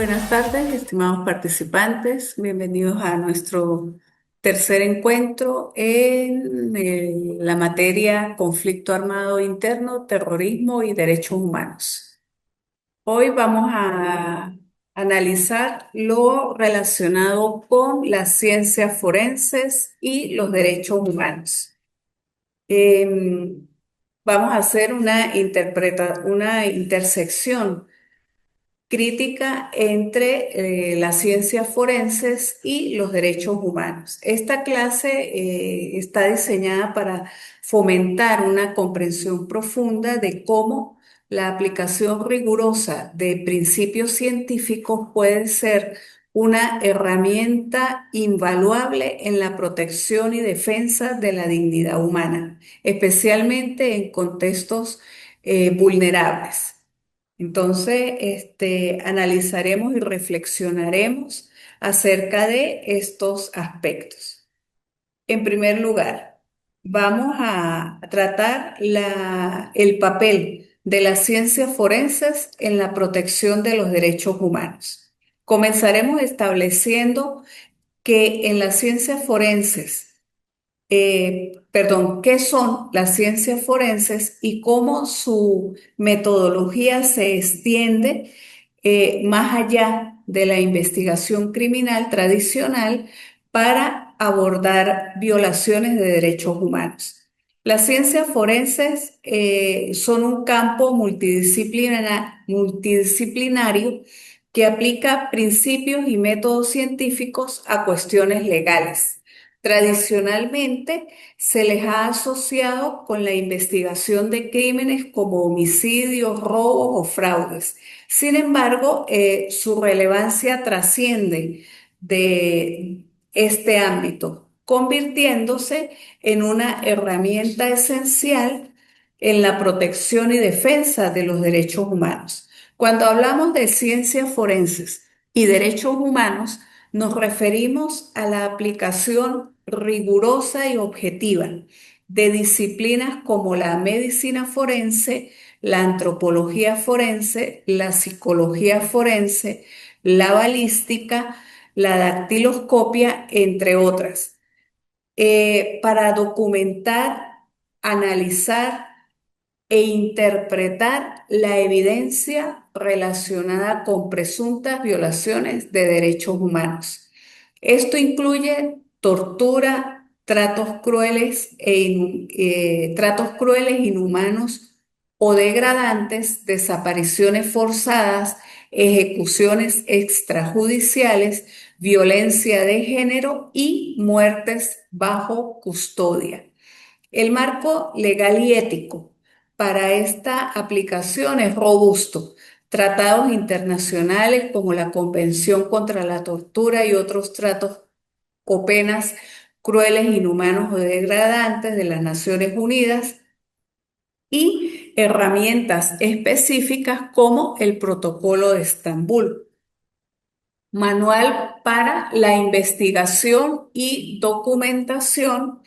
Buenas tardes, estimados participantes. Bienvenidos a nuestro tercer encuentro en la materia conflicto armado interno, terrorismo y derechos humanos. Hoy vamos a analizar lo relacionado con las ciencias forenses y los derechos humanos. Em, Vamos a hacer una intersección crítica entre las ciencias forenses y los derechos humanos. Esta clase está diseñada para fomentar una comprensión profunda de cómo la aplicación rigurosa de principios científicos puede ser una herramienta invaluable en la protección y defensa de la dignidad humana, especialmente en contextos vulnerables. Entonces, analizaremos y reflexionaremos acerca de estos aspectos. En primer lugar, vamos a tratar el papel de las ciencias forenses en la protección de los derechos humanos. Comenzaremos estableciendo que en las ciencias forenses qué son las ciencias forenses y cómo su metodología se extiende más allá de la investigación criminal tradicional para abordar violaciones de derechos humanos. Las ciencias forenses son un campo multidisciplinario que aplica principios y métodos científicos a cuestiones legales. Tradicionalmente se les ha asociado con la investigación de crímenes como homicidios, robos o fraudes. Sin embargo, su relevancia trasciende de este ámbito, convirtiéndose en una herramienta esencial en la protección y defensa de los derechos humanos. Cuando hablamos de ciencias forenses y derechos humanos, nos referimos a la aplicación rigurosa y objetiva de disciplinas como la medicina forense, la antropología forense, la psicología forense, la balística, la dactiloscopia, entre otras, para documentar, analizar e interpretar la evidencia relacionada con presuntas violaciones de derechos humanos. Esto incluye tortura, tratos crueles, inhumanos o degradantes, desapariciones forzadas, ejecuciones extrajudiciales, violencia de género y muertes bajo custodia. El marco legal y ético para esta aplicación es robusto. Tratados internacionales como la Convención contra la Tortura y otros tratos o penas crueles, inhumanos o degradantes de las Naciones Unidas y herramientas específicas como el Protocolo de Estambul. Manual para la investigación y documentación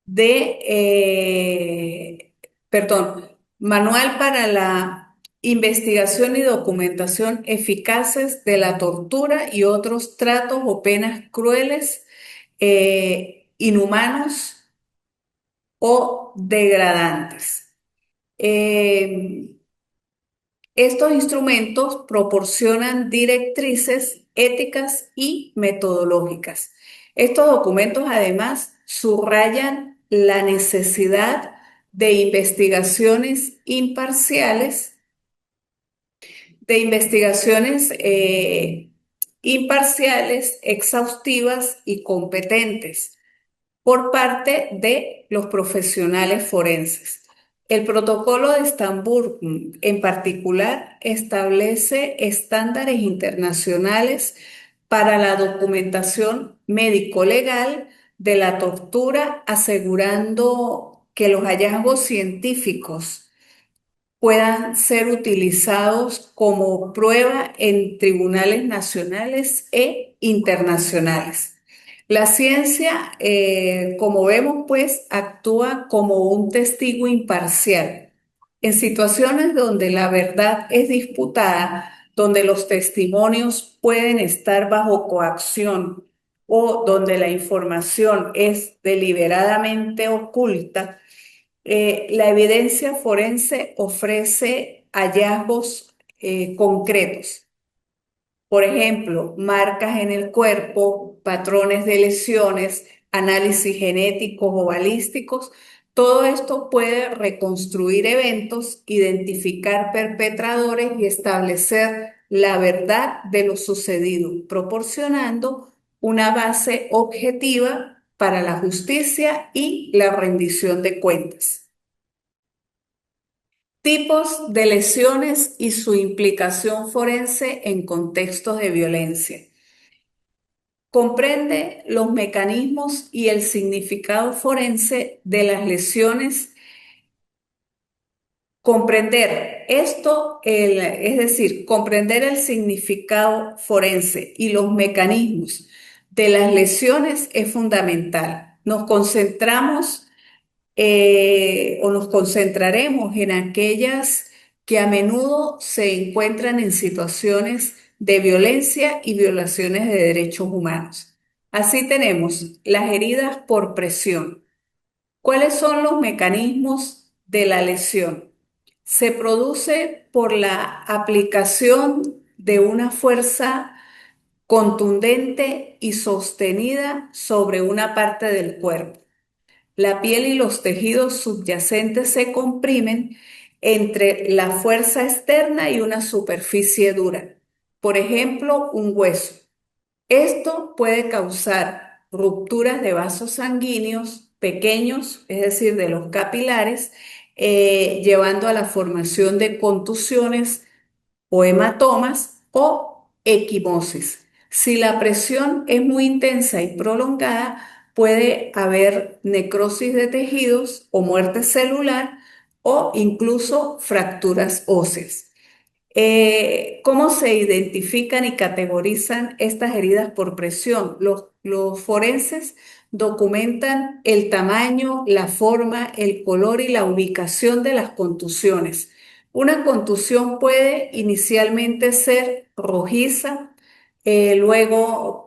de, perdón, Manual para la investigación y documentación eficaces de la tortura y otros tratos o penas crueles, inhumanos o degradantes. Eh, Estos instrumentos proporcionan directrices éticas y metodológicas. Estos documentos además subrayan la necesidad de investigaciones exhaustivas y competentes por parte de los profesionales forenses. El protocolo de Estambul, en particular, establece estándares internacionales para la documentación médico-legal de la tortura, asegurando que los hallazgos científicos puedan ser utilizados como prueba en tribunales nacionales e internacionales. La ciencia, como vemos, pues actúa como un testigo imparcial. En situaciones donde la verdad es disputada, donde los testimonios pueden estar bajo coacción o donde la información es deliberadamente oculta, la evidencia forense ofrece hallazgos concretos. Por ejemplo, marcas en el cuerpo, patrones de lesiones, análisis genéticos o balísticos. Todo esto puede reconstruir eventos, identificar perpetradores y establecer la verdad de lo sucedido, proporcionando una base objetiva para la justicia y la rendición de cuentas. Tipos de lesiones y su implicación forense en contextos de violencia. Comprende los mecanismos y el significado forense de las lesiones. Comprender esto, es decir, comprender el significado forense y los mecanismos de las lesiones es fundamental. Nos concentramos o nos concentraremos en aquellas que a menudo se encuentran en situaciones de violencia y violaciones de derechos humanos. Así tenemos las heridas por presión. ¿Cuáles son los mecanismos de la lesión? Se produce por la aplicación de una fuerza contundente y sostenida sobre una parte del cuerpo. La piel y los tejidos subyacentes se comprimen entre la fuerza externa y una superficie dura, por ejemplo, un hueso. Esto puede causar rupturas de vasos sanguíneos pequeños, es decir, de los capilares, llevando a la formación de contusiones o hematomas o equimosis. Si la presión es muy intensa y prolongada, puede haber necrosis de tejidos o muerte celular o incluso fracturas óseas. ¿Cómo se identifican y categorizan estas heridas por presión? Los forenses documentan el tamaño, la forma, el color y la ubicación de las contusiones. Una contusión puede inicialmente ser rojiza, luego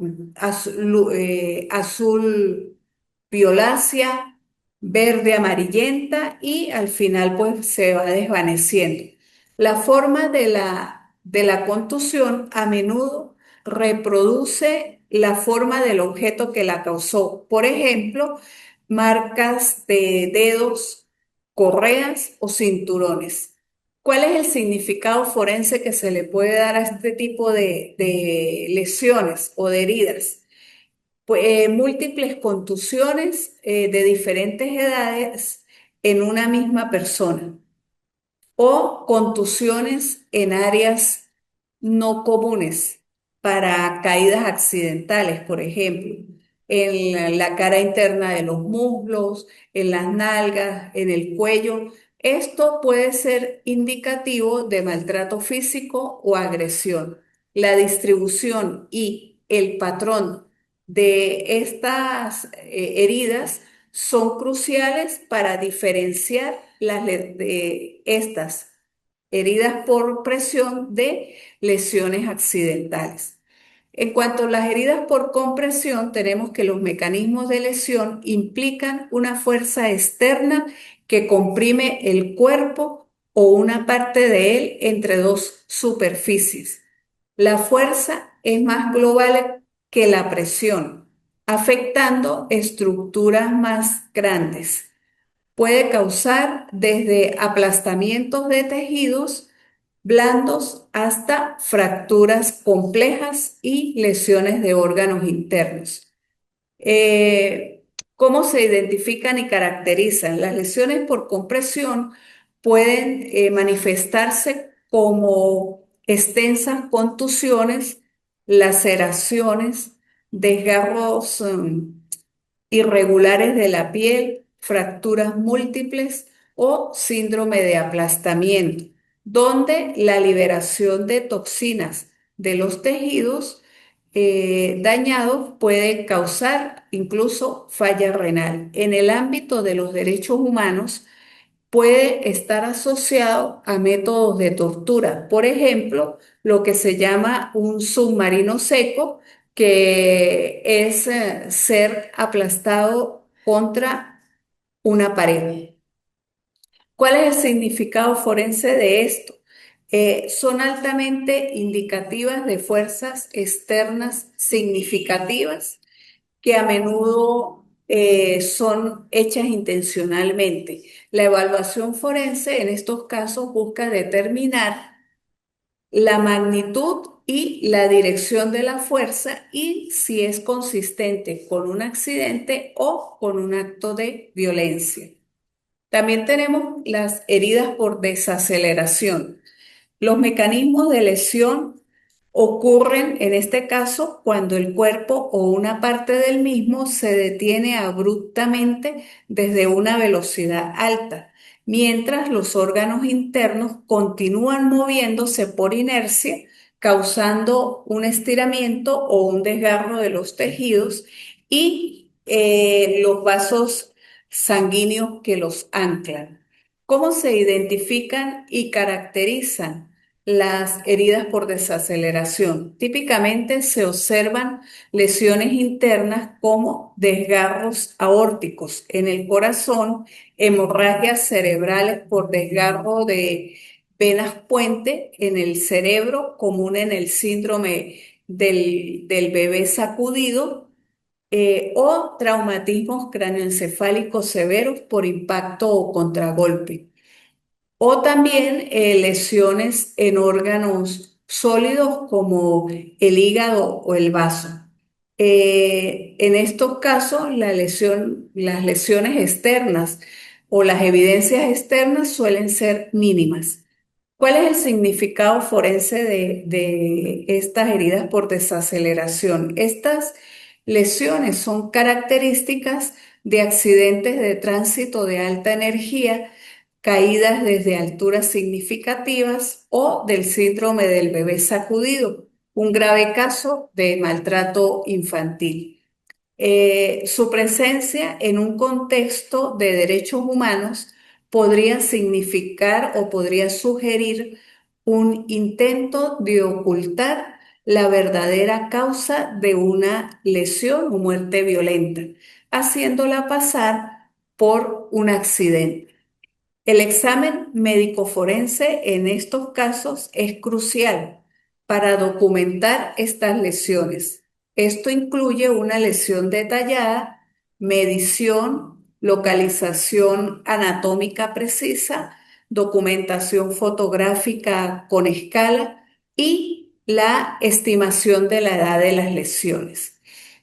azul violácea, verde amarillenta y al final pues se va desvaneciendo. La forma de la contusión a menudo reproduce la forma del objeto que la causó. Por ejemplo, marcas de dedos, correas o cinturones. ¿Cuál es el significado forense que se le puede dar a este tipo de lesiones o de heridas? Pues, múltiples contusiones de diferentes edades en una misma persona o contusiones en áreas no comunes para caídas accidentales, por ejemplo, en la cara interna de los muslos, en las nalgas, en el cuello. Esto puede ser indicativo de maltrato físico o agresión. La distribución y el patrón de estas heridas son cruciales para diferenciar de estas heridas por presión de lesiones accidentales. En cuanto a las heridas por compresión, tenemos que los mecanismos de lesión implican una fuerza externa que comprime el cuerpo o una parte de él entre dos superficies. La fuerza es más global que la presión, afectando estructuras más grandes. Puede causar desde aplastamientos de tejidos blandos hasta fracturas complejas y lesiones de órganos internos. ¿Cómo se identifican y caracterizan? Las lesiones por compresión pueden manifestarse como extensas contusiones, laceraciones, desgarros irregulares de la piel, fracturas múltiples o síndrome de aplastamiento, donde la liberación de toxinas de los tejidos dañados puede causar incluso falla renal. En el ámbito de los derechos humanos, puede estar asociado a métodos de tortura. Por ejemplo, lo que se llama un submarino seco, que es ser aplastado contra una pared. ¿Cuál es el significado forense de esto? Son altamente indicativas de fuerzas externas significativas que a menudo son hechas intencionalmente. La evaluación forense en estos casos busca determinar la magnitud y la dirección de la fuerza y si es consistente con un accidente o con un acto de violencia. También tenemos las heridas por desaceleración. Los mecanismos de lesión ocurren en este caso cuando el cuerpo o una parte del mismo se detiene abruptamente desde una velocidad alta, mientras los órganos internos continúan moviéndose por inercia, causando un estiramiento o un desgarro de los tejidos y los vasos sanguíneos que los anclan. ¿Cómo se identifican y caracterizan las heridas por desaceleración? Típicamente se observan lesiones internas como desgarros aórticos en el corazón, hemorragias cerebrales por desgarro de venas puente en el cerebro, común en el síndrome del bebé sacudido, o traumatismos cráneoencefálicos severos por impacto o contragolpe. O también lesiones en órganos sólidos como el hígado o el vaso. En estos casos, las lesiones externas o las evidencias externas suelen ser mínimas. ¿Cuál es el significado forense de estas heridas por desaceleración? Estas lesiones son características de accidentes de tránsito de alta energía, caídas desde alturas significativas o del síndrome del bebé sacudido, un grave caso de maltrato infantil. Su presencia en un contexto de derechos humanos podría significar o podría sugerir un intento de ocultar la verdadera causa de una lesión o muerte violenta, haciéndola pasar por un accidente. El examen médico forense en estos casos es crucial para documentar estas lesiones. Esto incluye una lesión detallada, medición, localización anatómica precisa, documentación fotográfica con escala y la estimación de la edad de las lesiones.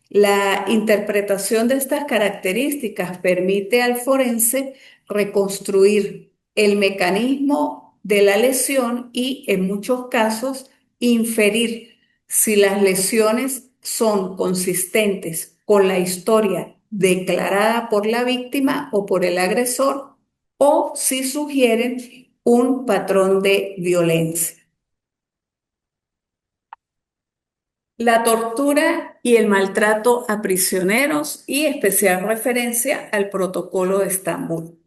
La interpretación de estas características permite al forense reconstruir el mecanismo de la lesión y, en muchos casos, inferir si las lesiones son consistentes con la historia declarada por la víctima o por el agresor o si sugieren un patrón de violencia. La tortura y el maltrato a prisioneros y especial referencia al Protocolo de Estambul.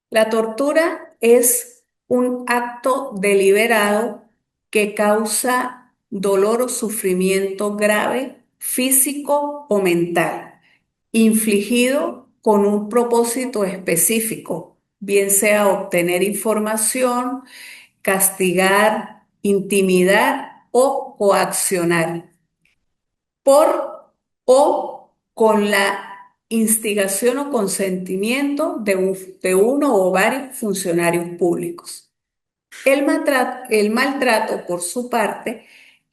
La tortura es un acto deliberado que causa dolor o sufrimiento grave, físico o mental, infligido con un propósito específico, bien sea obtener información, castigar, intimidar o coaccionar por o con la instigación o consentimiento de uno o varios funcionarios públicos. El maltrato, por su parte,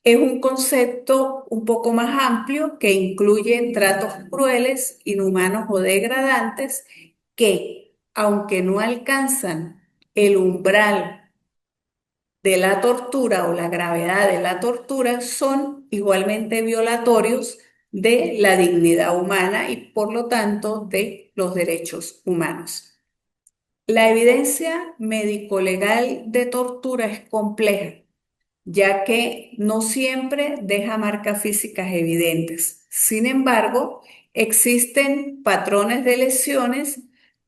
es un concepto un poco más amplio que incluye tratos crueles, inhumanos o degradantes que, aunque no alcanzan el umbral de la tortura o la gravedad de la tortura, son igualmente violatorios de la dignidad humana y por lo tanto de los derechos humanos. La evidencia médico-legal de tortura es compleja, ya que no siempre deja marcas físicas evidentes. Sin embargo, existen patrones de lesiones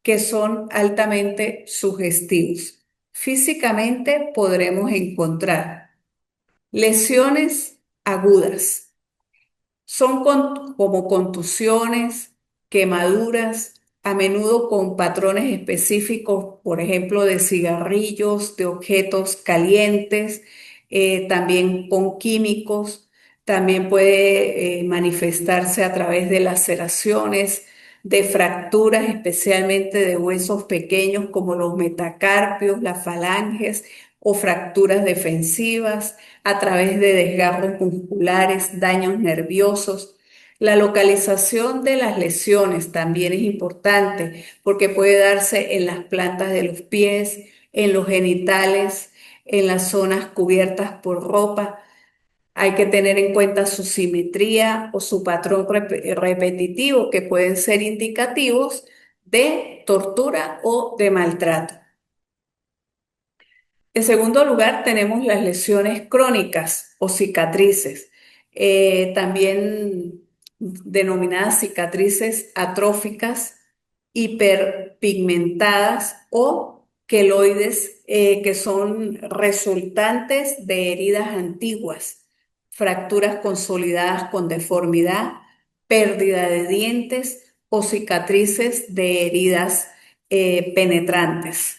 que son altamente sugestivos. Físicamente podremos encontrar lesiones agudas. Son como contusiones, quemaduras, a menudo con patrones específicos, por ejemplo, de cigarrillos, de objetos calientes, también con químicos. También puede manifestarse a través de laceraciones, de fracturas, especialmente de huesos pequeños como los metacarpios, las falanges o fracturas defensivas a través de desgarros musculares, daños nerviosos. La localización de las lesiones también es importante porque puede darse en las plantas de los pies, en los genitales, en las zonas cubiertas por ropa. Hay que tener en cuenta su simetría o su patrón repetitivo que pueden ser indicativos de tortura o de maltrato. En segundo lugar, tenemos las lesiones crónicas o cicatrices, también denominadas cicatrices atróficas, hiperpigmentadas o queloides, que son resultantes de heridas antiguas, fracturas consolidadas con deformidad, pérdida de dientes o cicatrices de heridas penetrantes.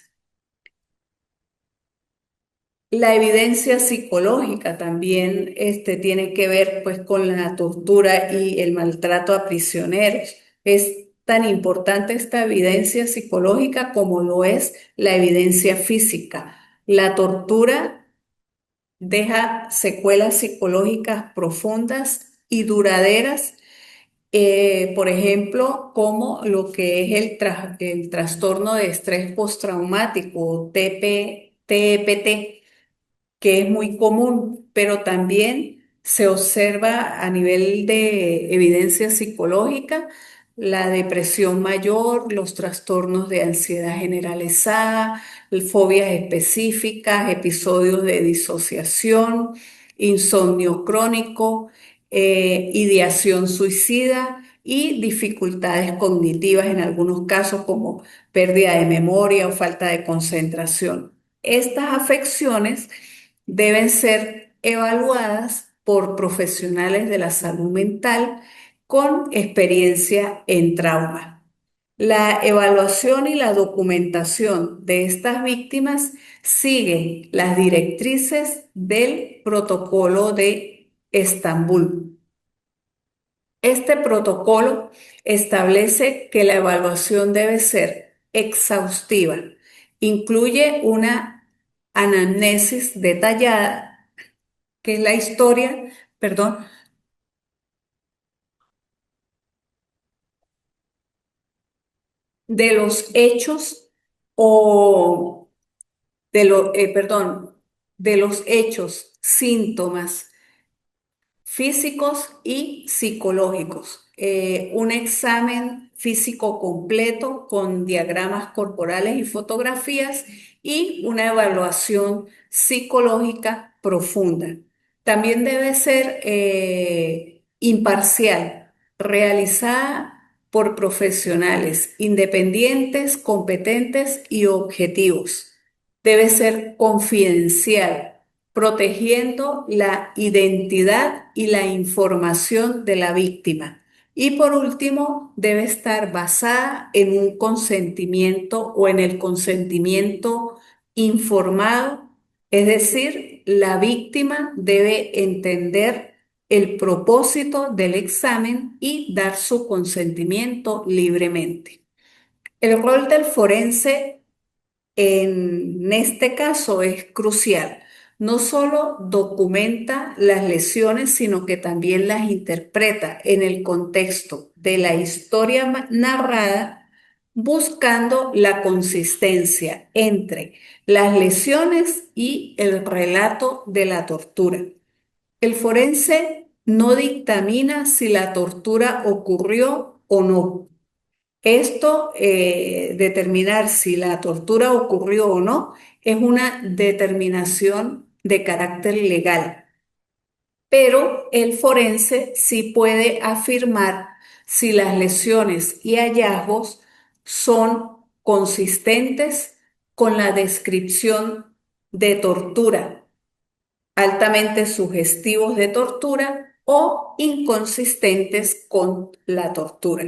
La evidencia psicológica también tiene que ver pues con la tortura y el maltrato a prisioneros. Es tan importante esta evidencia psicológica como lo es la evidencia física. La tortura deja secuelas psicológicas profundas y duraderas, por ejemplo, como lo que es el trastorno de estrés postraumático, TEPT, que es muy común, pero también se observa a nivel de evidencia psicológica la depresión mayor, los trastornos de ansiedad generalizada, fobias específicas, episodios de disociación, insomnio crónico, ideación suicida y dificultades cognitivas en algunos casos como pérdida de memoria o falta de concentración. Estas afecciones deben ser evaluadas por profesionales de la salud mental con experiencia en trauma. La evaluación y la documentación de estas víctimas siguen las directrices del protocolo de Estambul. Este protocolo establece que la evaluación debe ser exhaustiva. Incluye una anamnesis detallada, que es la historia, perdón, de los hechos o perdón, de los hechos, síntomas físicos y psicológicos. Un examen físico completo con diagramas corporales y fotografías y una evaluación psicológica profunda. También debe ser imparcial, realizada por profesionales independientes, competentes y objetivos. Debe ser confidencial, protegiendo la identidad y la información de la víctima. Y por último, debe estar basada en un consentimiento o en el consentimiento informado, es decir, la víctima debe entender el propósito del examen y dar su consentimiento libremente. El rol del forense en este caso es crucial. No solo documenta las lesiones, sino que también las interpreta en el contexto de la historia narrada, buscando la consistencia entre las lesiones y el relato de la tortura. El forense no dictamina si la tortura ocurrió o no. Esto, determinar si la tortura ocurrió o no, es una determinación de carácter legal, pero el forense sí puede afirmar si las lesiones y hallazgos son consistentes con la descripción de tortura, altamente sugestivos de tortura o inconsistentes con la tortura.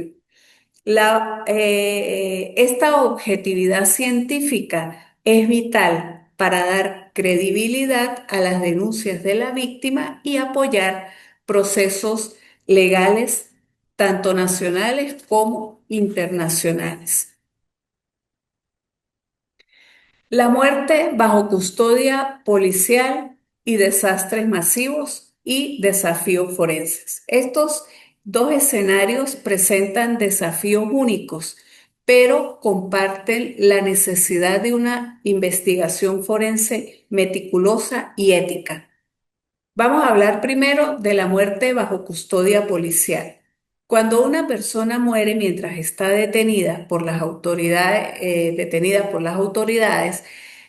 Esta objetividad científica es vital para dar credibilidad a las denuncias de la víctima y apoyar procesos legales, tanto nacionales como internacionales. La muerte bajo custodia policial y desastres masivos y desafíos forenses. Estos dos escenarios presentan desafíos únicos, pero comparten la necesidad de una investigación forense meticulosa y ética. Vamos a hablar primero de la muerte bajo custodia policial. Cuando una persona muere mientras está detenida por las autoridades,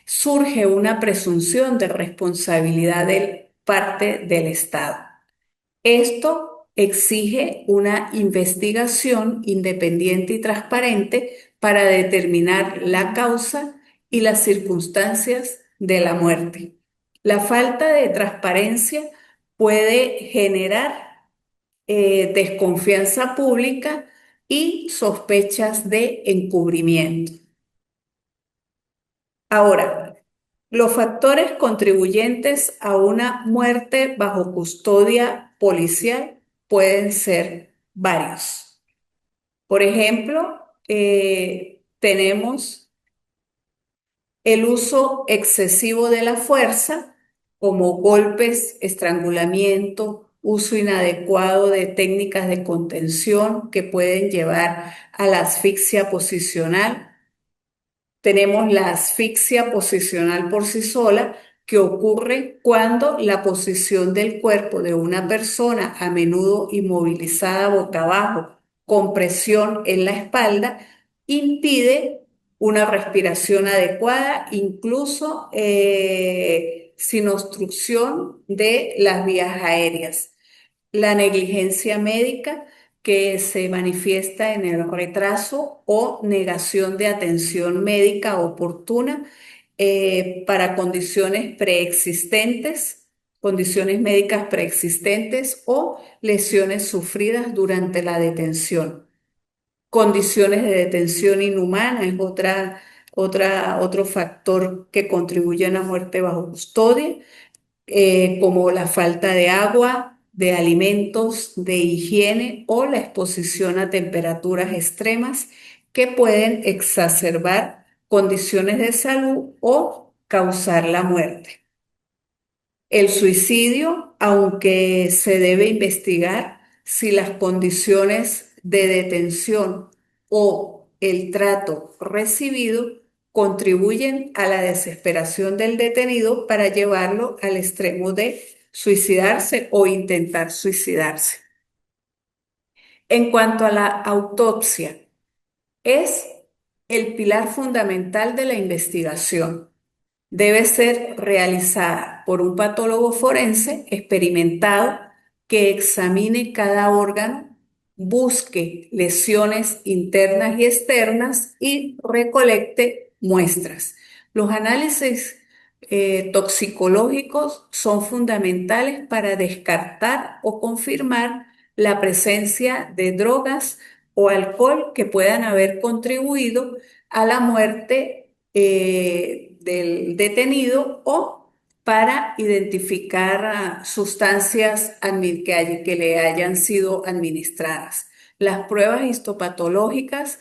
surge una presunción de responsabilidad de parte del Estado. Esto exige una investigación independiente y transparente para determinar la causa y las circunstancias de la muerte. La falta de transparencia puede generar desconfianza pública y sospechas de encubrimiento. Ahora, los factores contribuyentes a una muerte bajo custodia policial pueden ser varios. Por ejemplo, tenemos el uso excesivo de la fuerza, como golpes, estrangulamiento, uso inadecuado de técnicas de contención que pueden llevar a la asfixia posicional. Tenemos la asfixia posicional por sí sola, que ocurre cuando la posición del cuerpo de una persona, a menudo inmovilizada boca abajo, con presión en la espalda, impide una respiración adecuada, incluso sin obstrucción de las vías aéreas. La negligencia médica, que se manifiesta en el retraso o negación de atención médica oportuna para condiciones médicas preexistentes o lesiones sufridas durante la detención. Condiciones de detención inhumana es otro factor que contribuye a la muerte bajo custodia, como la falta de agua, de alimentos, de higiene o la exposición a temperaturas extremas que pueden exacerbar condiciones de salud o causar la muerte. El suicidio, aunque se debe investigar si las condiciones de detención o el trato recibido contribuyen a la desesperación del detenido para llevarlo al extremo de suicidarse o intentar suicidarse. En cuanto a la autopsia, es el pilar fundamental de la investigación. Debe ser realizada por un patólogo forense experimentado que examine cada órgano, busque lesiones internas y externas y recolecte muestras. Los análisis toxicológicos son fundamentales para descartar o confirmar la presencia de drogas o alcohol que puedan haber contribuido a la muerte del detenido, o para identificar sustancias que le hayan sido administradas. Las pruebas histopatológicas,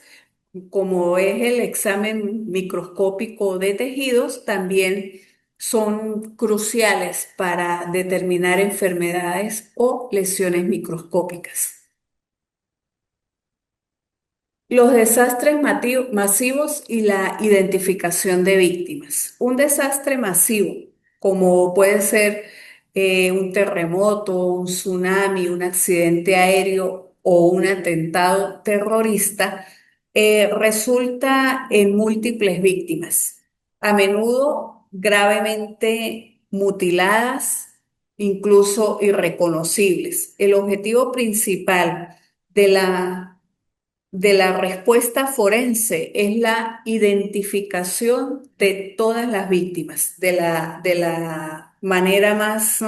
como es el examen microscópico de tejidos, también son cruciales para determinar enfermedades o lesiones microscópicas. Los desastres masivos y la identificación de víctimas. Un desastre masivo, como puede ser un terremoto, un tsunami, un accidente aéreo o un atentado terrorista, resulta en múltiples víctimas, a menudo gravemente mutiladas, incluso irreconocibles. El objetivo principal de la de la respuesta forense es la identificación de todas las víctimas de la manera más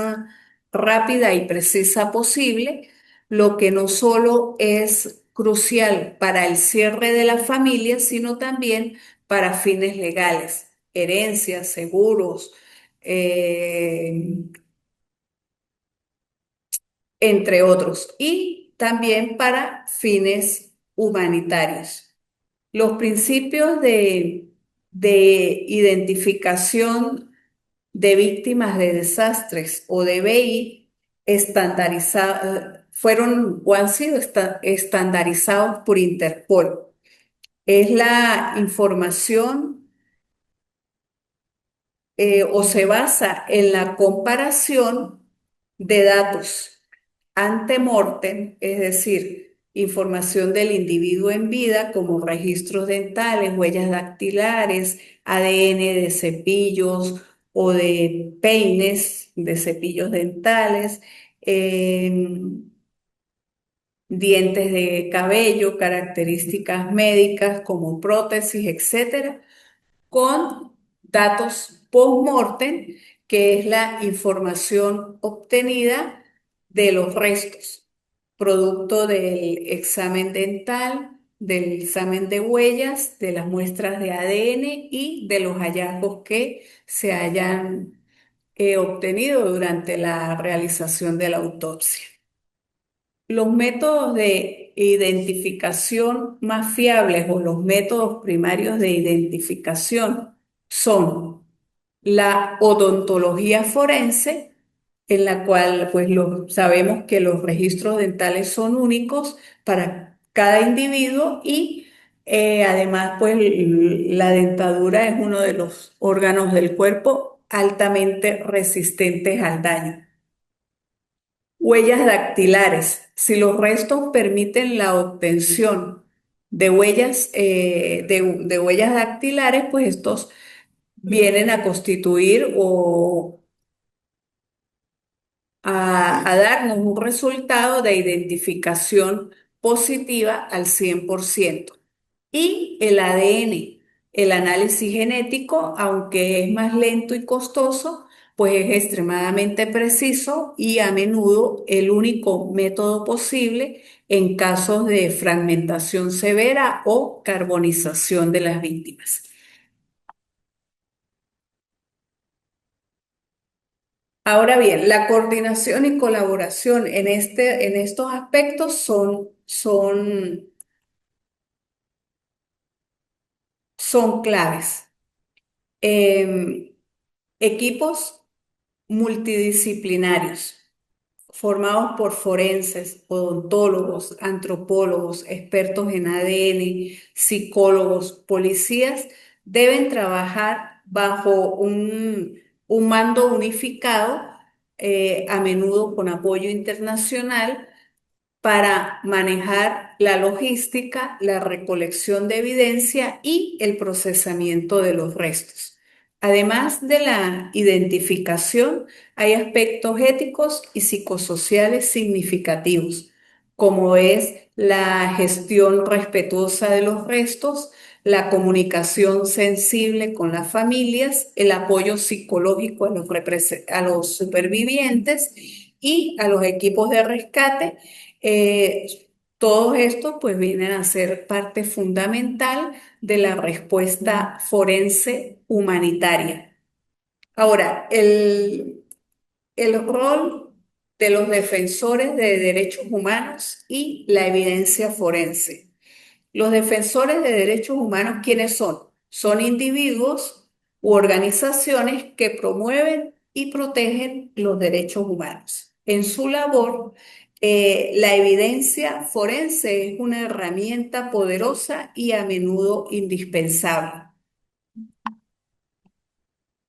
rápida y precisa posible, lo que no solo es crucial para el cierre de la familia, sino también para fines legales, herencias, seguros, eh, entre otros, y también para fines humanitarios. Los principios de identificación de víctimas de desastres o de BI fueron o han sido estandarizados por Interpol. Es la información o se basa en la comparación de datos ante mortem, es decir, información del individuo en vida como registros dentales, huellas dactilares, ADN de cepillos o de peines de cepillos dentales, dientes de cabello, características médicas como prótesis, etcétera, con datos post-mortem, que es la información obtenida de los restos, producto del examen dental, del examen de huellas, de las muestras de ADN y de los hallazgos que se hayan obtenido durante la realización de la autopsia. Los métodos de identificación más fiables o los métodos primarios de identificación son la odontología forense, en la cual pues sabemos que los registros dentales son únicos para cada individuo y además pues la dentadura es uno de los órganos del cuerpo altamente resistentes al daño. Huellas dactilares. Si los restos permiten la obtención de huellas, de huellas dactilares, pues estos vienen a constituir o a darnos un resultado de identificación positiva al 100%. Y el ADN, el análisis genético, aunque es más lento y costoso, pues es extremadamente preciso y a menudo el único método posible en casos de fragmentación severa o carbonización de las víctimas. Ahora bien, la coordinación y colaboración en estos aspectos son claves. Em, Equipos multidisciplinarios formados por forenses, odontólogos, antropólogos, expertos en ADN, psicólogos, policías, deben trabajar bajo un mando unificado, a menudo con apoyo internacional para manejar la logística, la recolección de evidencia y el procesamiento de los restos. Además de la identificación, hay aspectos éticos y psicosociales significativos, como es la gestión respetuosa de los restos, la comunicación sensible con las familias, el apoyo psicológico a los supervivientes y a los equipos de rescate. Todos estos pues vienen a ser parte fundamental de la respuesta forense humanitaria. Ahora, el rol de los defensores de derechos humanos y la evidencia forense. Los defensores de derechos humanos, ¿quiénes son? Son individuos u organizaciones que promueven y protegen los derechos humanos. En su labor, la evidencia forense es una herramienta poderosa y a menudo indispensable.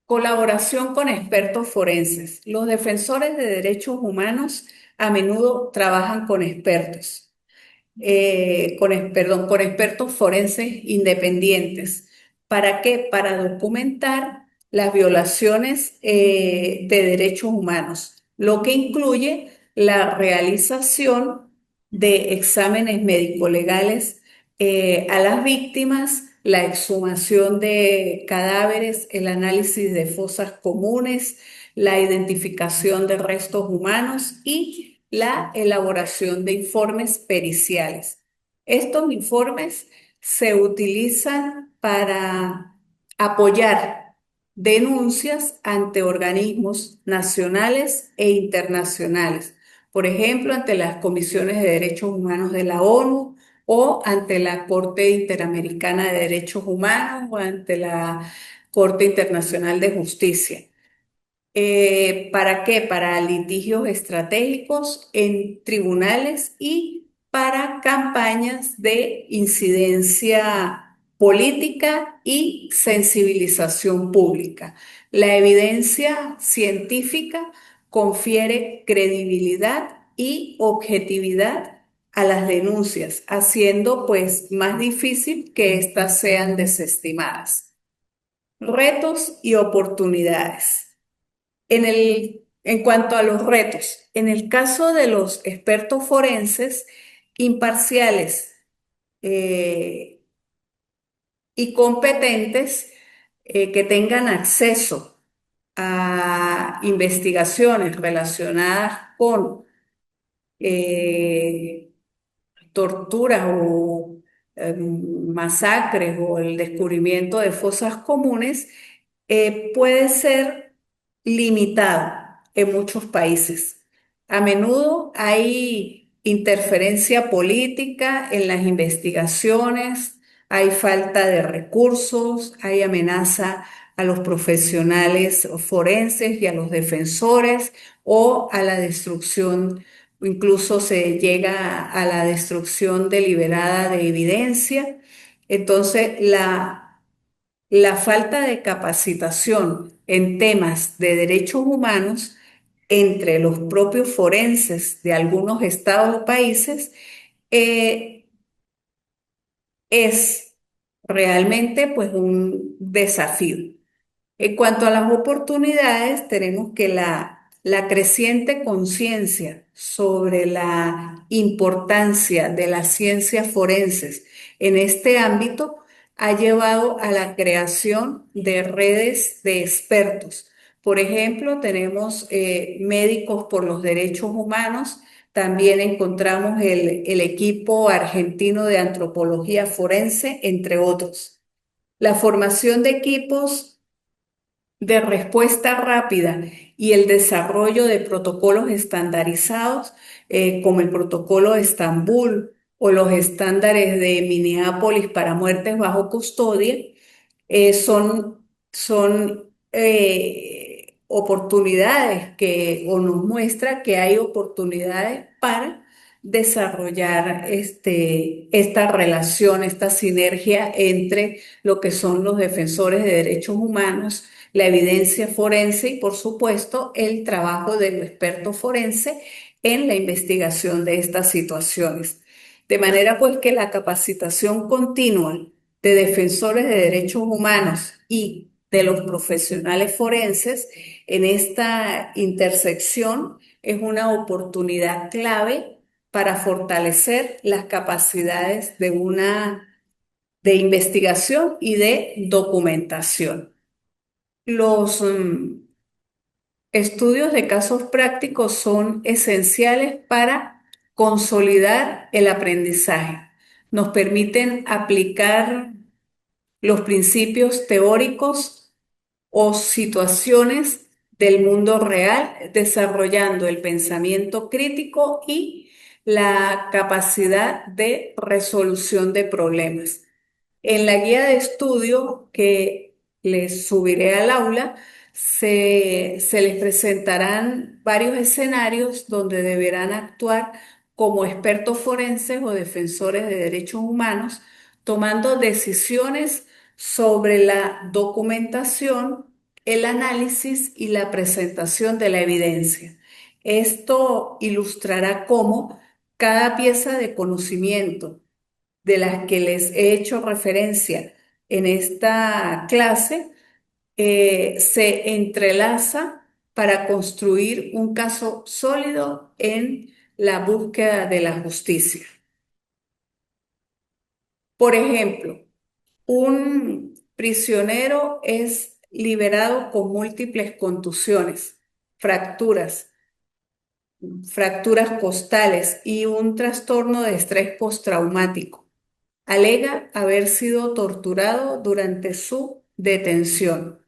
Colaboración con expertos forenses. Los defensores de derechos humanos a menudo trabajan con expertos perdón, con expertos forenses independientes. ¿Para qué? Para documentar las violaciones de derechos humanos, lo que incluye la realización de exámenes médico-legales a las víctimas, la exhumación de cadáveres, el análisis de fosas comunes, la identificación de restos humanos y la elaboración de informes periciales. Estos informes se utilizan para apoyar denuncias ante organismos nacionales e internacionales, por ejemplo, ante las comisiones de derechos humanos de la ONU o ante la Corte Interamericana de Derechos Humanos o ante la Corte Internacional de Justicia. ¿Para qué? Para litigios estratégicos en tribunales y para campañas de incidencia política y sensibilización pública. La evidencia científica confiere credibilidad y objetividad a las denuncias, haciendo pues más difícil que éstas sean desestimadas. Retos y oportunidades. En cuanto a los retos, en el caso de los expertos forenses imparciales eh, y competentes que tengan acceso a investigaciones relacionadas con eh, torturas o masacres o el descubrimiento de fosas comunes, puede ser limitado en muchos países. A menudo hay interferencia política en las investigaciones, hay falta de recursos, hay amenaza a los profesionales forenses y a los defensores o a la destrucción, incluso se llega a la destrucción deliberada de evidencia. Entonces, la falta de capacitación en temas de derechos humanos entre los propios forenses de algunos estados o países eh, es realmente pues un desafío. En cuanto a las oportunidades, tenemos que la creciente conciencia sobre la importancia de las ciencias forenses en este ámbito ha llevado a la creación de redes de expertos. Por ejemplo, tenemos Médicos por los Derechos Humanos, también encontramos el equipo argentino de antropología forense, entre otros. La formación de equipos de respuesta rápida y el desarrollo de protocolos estandarizados, como el protocolo de Estambul o los estándares de Minneapolis para muertes bajo custodia, son oportunidades que, o nos muestra que hay oportunidades para desarrollar esta relación, esta sinergia entre lo que son los defensores de derechos humanos, la evidencia forense y, por supuesto, el trabajo del experto forense en la investigación de estas situaciones. De manera pues que la capacitación continua de defensores de derechos humanos y de los profesionales forenses en esta intersección es una oportunidad clave para fortalecer las capacidades de investigación y de documentación. Los estudios de casos prácticos son esenciales para consolidar el aprendizaje. Nos permiten aplicar los principios teóricos o situaciones del mundo real, desarrollando el pensamiento crítico y la capacidad de resolución de problemas. En la guía de estudio que les subiré al aula, se les presentarán varios escenarios donde deberán actuar como expertos forenses o defensores de derechos humanos, tomando decisiones sobre la documentación, el análisis y la presentación de la evidencia. Esto ilustrará cómo cada pieza de conocimiento de las que les he hecho referencia en esta clase se entrelaza para construir un caso sólido en la búsqueda de la justicia. Por ejemplo, un prisionero es liberado con múltiples contusiones, fracturas, fracturas costales y un trastorno de estrés postraumático. Alega haber sido torturado durante su detención.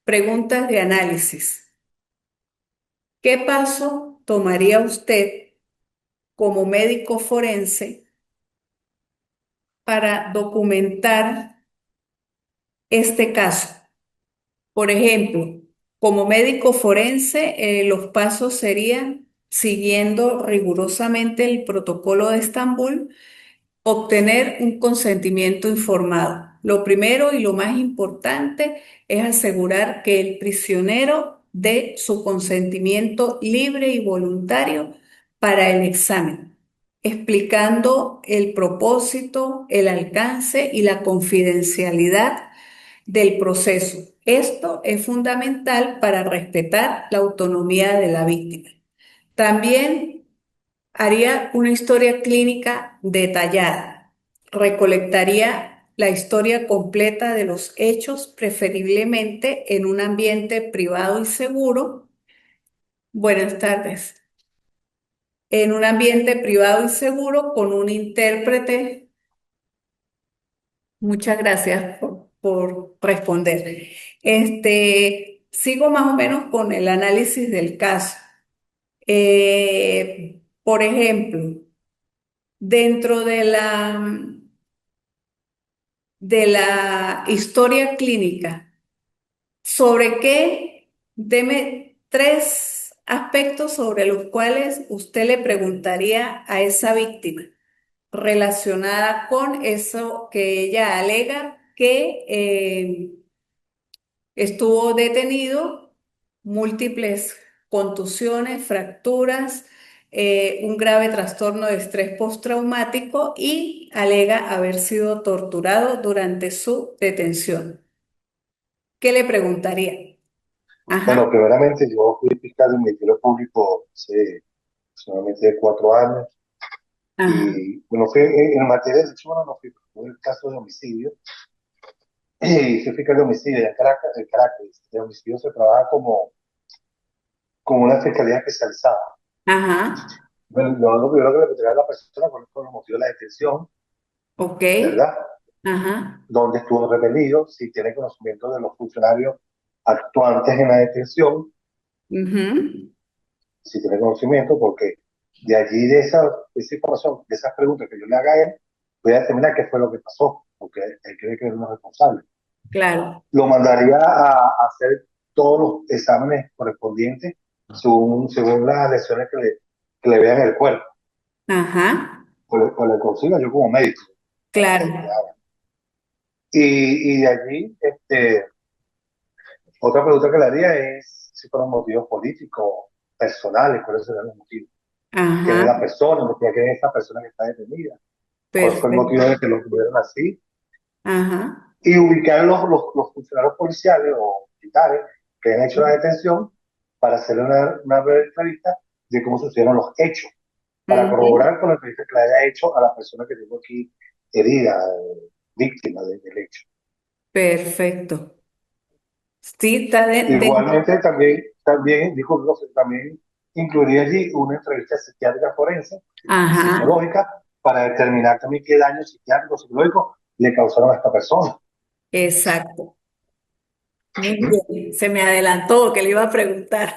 Preguntas de análisis. ¿Qué paso tomaría usted como médico forense para documentar este caso? Por ejemplo, como médico forense, los pasos serían siguiendo rigurosamente el protocolo de Estambul. Obtener un consentimiento informado. Lo primero y lo más importante es asegurar que el prisionero dé su consentimiento libre y voluntario para el examen, explicando el propósito, el alcance y la confidencialidad del proceso. Esto es fundamental para respetar la autonomía de la víctima. También haría una historia clínica detallada. Recolectaría la historia completa de los hechos, preferiblemente en un ambiente privado y seguro. Buenas tardes. En un ambiente privado y seguro con un intérprete. Muchas gracias por responder. Sigo más o menos con el análisis del caso. Por ejemplo, dentro de la historia clínica, ¿sobre qué? Deme tres aspectos sobre los cuales usted le preguntaría a esa víctima relacionada con eso que ella alega que estuvo detenido, múltiples contusiones, fracturas, un grave trastorno de estrés postraumático y alega haber sido torturado durante su detención. ¿Qué le preguntaría? Bueno, Ajá, primeramente yo fui fiscal del Ministerio Público hace aproximadamente 4 años ajá, y bueno, fue en materia de hecho, bueno, no fue el caso de homicidio y fui fiscal de homicidio en Caracas. En Caracas, de homicidio se trabaja como una fiscalía especializada. ajá, Bueno, lo primero que le preguntaría a la persona con los motivos de la detención, ok, ¿verdad? ajá, Dónde estuvo retenido, si tiene conocimiento de los funcionarios actuantes en la detención, ujú, si tiene conocimiento, porque de allí de esa información, de esas preguntas que yo le haga a él, voy a determinar qué fue lo que pasó, porque él cree que es uno responsable. claro, Lo mandaría a hacer todos los exámenes correspondientes según las lesiones que le vean en el cuerpo, ajá, o le consiga yo como médico, para que se le claro, haga. Y de allí, otra pregunta que le haría es si fueron motivos políticos, personales, cuáles serían los motivos. ¿Quién es ajá, la persona? ¿Quién es esa persona que está detenida? ¿Cuál fue el motivo perfecto, de que lo tuvieron así? ajá, Y ubicar los funcionarios policiales o militares que han hecho la detención para hacerle una breve entrevista de cómo sucedieron los hechos, para ujú, corroborar con la entrevista que le haya hecho a la persona que tengo aquí herida, víctima del hecho. perfecto. Sí, está Igualmente, también, dijo, también incluiría allí una entrevista psiquiátrica forense y ajá, psicológica para determinar también qué daño psiquiátrico psicológico le causaron a esta persona. exacto. Muy bien, se me adelantó que le iba a preguntar.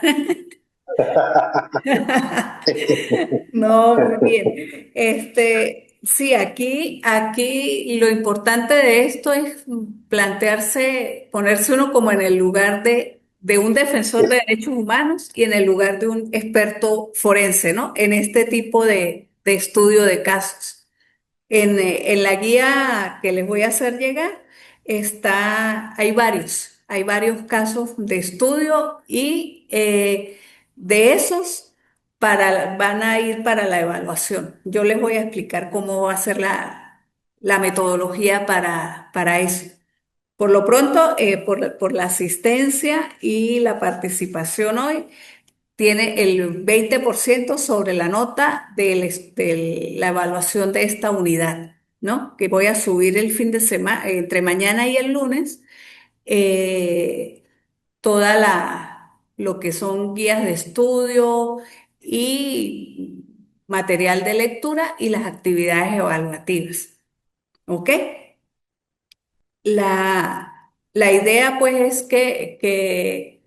No, muy bien. Sí, aquí lo importante de esto es plantearse, ponerse uno como en el lugar de un defensor de Es, derechos humanos y en el lugar de un experto forense, ¿no? En este tipo de estudio de casos. En la guía que les voy a hacer llegar hay varios casos de estudio y de esos van a ir para la evaluación. Yo les voy a explicar cómo va a ser la metodología para eso. Por lo pronto, por la asistencia y la participación hoy, tiene el 20% sobre la nota de la evaluación de esta unidad. ¿no? Que voy a subir el fin de semana, entre mañana y el lunes, eh, lo que son guías de estudio y material de lectura y las actividades evaluativas. ¿Ok? La idea pues es que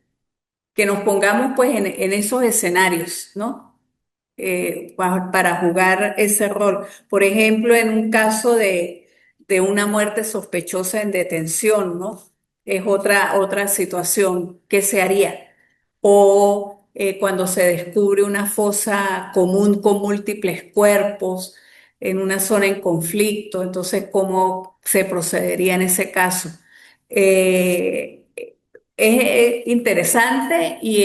nos pongamos pues en esos escenarios, ¿no? Para jugar ese rol. Por ejemplo, en un caso de una muerte sospechosa en detención, ¿no? Es otra situación. ¿Qué se haría? O cuando se descubre una fosa común con múltiples cuerpos en una zona en conflicto, entonces, ¿cómo se procedería en ese caso? Eh, es interesante y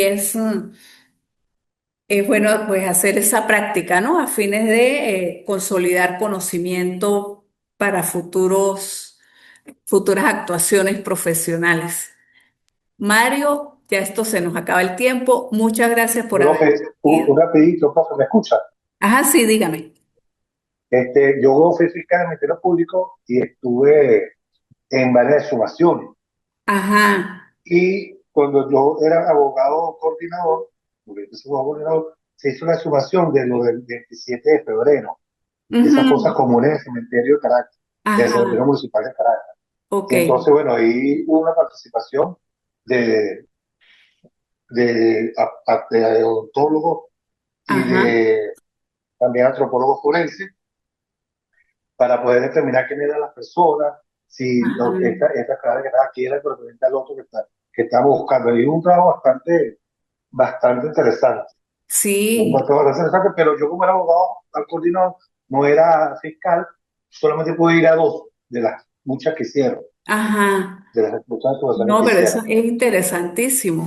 es bueno pues hacer esa práctica, ¿no? A fines de consolidar conocimiento para futuras actuaciones profesionales. Mario, ya esto se nos acaba el tiempo. Muchas gracias por haber Profe, ido. un rapidito, profe, ¿me escucha? Ajá, sí, dígame. Yo fui fiscal del Ministerio Público y estuve en varias exhumaciones. Ajá, Y cuando yo era abogado coordinador, porque yo soy abogado coordinador, se hizo una exhumación de lo del 27 de febrero, de esas ujú, fosas comunes del cementerio de Caracas, del cementerio ajá, municipal de Caracas. ok, Y entonces, bueno, ahí hubo una participación de, de odontólogos y ajá, de también antropólogos forenses para poder determinar quién eran las personas, si ajá. esta cara que estaba aquí era el referente al otro que estamos buscando. Y un trabajo bastante interesante. Un Sí, trabajo bastante interesante, pero yo como era abogado al coordinador, no era fiscal, solamente pude ir a dos de las muchas que hicieron, ajá. de las muchas actuaciones No, que pero eso hicieron. es interesantísimo.